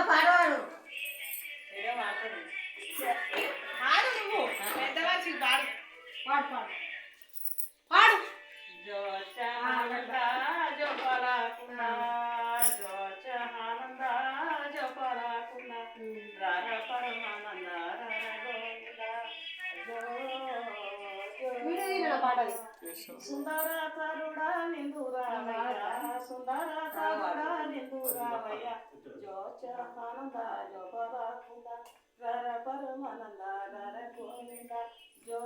పాడవాడు సుందరతరుడా నిందురావయ్య సుందరతరుడా నిందురావయ్య జోచ ఆనంద జోపరాకుంద రర పరమానంద రర గోవింద జో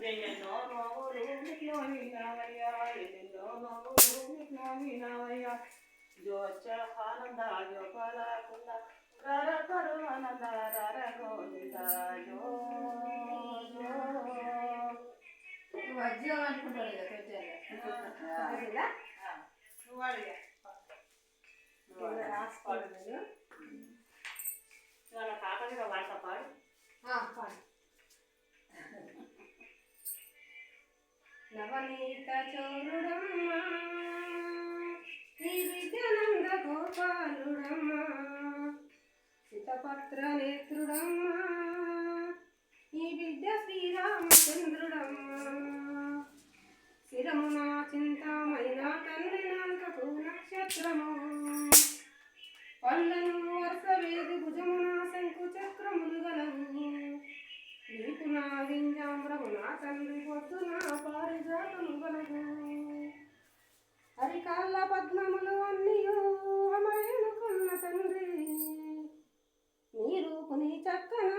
ఎన్నో నోములు విష్ణువినావయ్య ఎన్నో నోములు విష్ణువినావయ్య జోచ ఆనంద జోపరాకుంద రర పరమానంద రర గోవింద జో వజ్రం అనుకుంటాడు కాకగా వాడత పాడు నవనీత చోరుడమ్మా ఈ విద్యానంద గోపాలుడమ్మా శితపత్ర నేత్రుడమ్మా ఈ విద్య శ్రీరామచంద్రుడమ్మా శిరమున చింతామైన తండ్రి నాలుకకు నక్షత్రము పళ్ళను వరుస వేది భుజమున శంకు చక్రములు గలవు నీకు నా వింజాంబ్రమున తండ్రి పొద్దున పారిజాతము గలవు హరికాళ్ళ పద్మములు అన్నియు అమరేనుకున్న తండ్రి నీ రూపుని చక్కన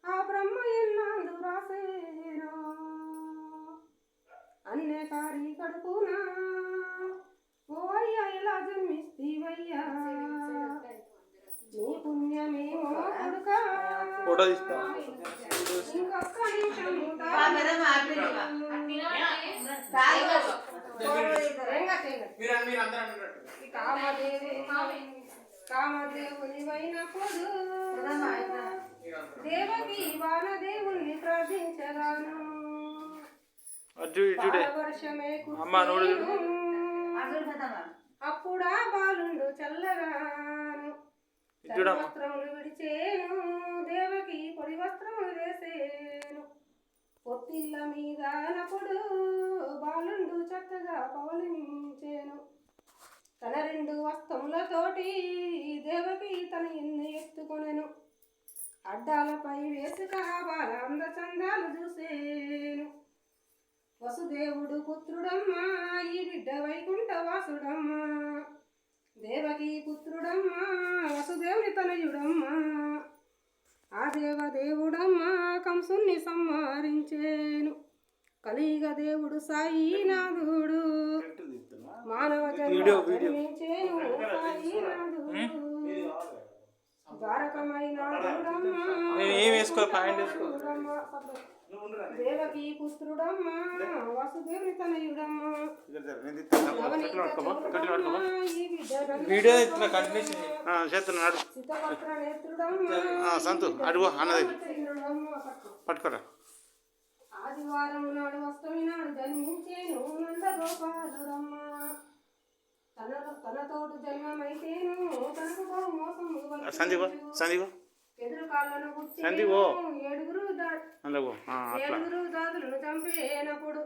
ఆ బ్రహ్మ ఎన్నాళ్ళు రాసేను అన్యకారి కడుపునా ఓ అయ్యా ఇలా జన్మిస్తీవయ్యా నీ పుణ్యమేమో కొడుకా ఇంకొక్క నిమిషం కామదేవునివైనప్పుడు దేవకి వానదేవుణ్ణి ప్రార్థించగాను వర్షమే అప్పుడా బాలుండు చల్లగాను వస్త్రములు విడిచేను దేవకి పొడి వస్త్రములు వేసేను పొత్తిళ్ళ మీద నప్పుడు బాలుండు చక్కగా పవలించేను తన రెండు వస్త్రములతోటి దేవకి తన ఎన్ని ఎత్తుకొనెను అడ్డాలపై వేసుక బాల అందచందాలు చూసేను వసుదేవుడు పుత్రుడమ్మా ఈ బిడ్డ వైకుంఠ వాసుడమ్మా దేవకి పుత్రుడమ్మా వసుదేవుని తనయుడమ్మా ఆ దేవదేవుడమ్మా కంసుని సంహరించేను కలియుగ దేవుడు సాయినాథుడు మానవ జన్మించేను సాయినాథుడు ద్వారకమైన దేవకి పుత్రుడమ్మా వసుదేవుని తనయుడమ్మా శితపత్ర నేత్రుడమ్మా ఆదివారం నాడు అష్టమి నాడు జన్మించేను నందగోపాలుడమ్మా తనతోటి జన్మమైతేను తనకు బహు మోసము ఎదురు కాళ్ళను ఏడుగురు దాదులను చంపేనప్పుడు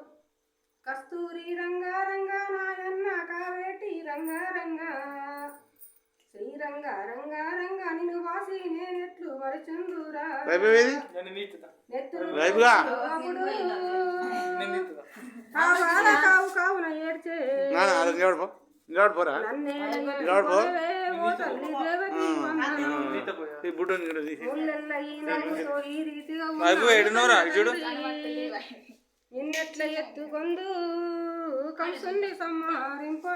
కస్తూరి రంగారంగా నాయన్న కావేటి రంగారంగా శ్రీరంగారంగారంగా నిన్ను వాసి నేనెట్లు వరచందురా కావు కావున ఏడ్చే నిన్నెట్ల ఎత్తుకొందు కంసుని సంహరింప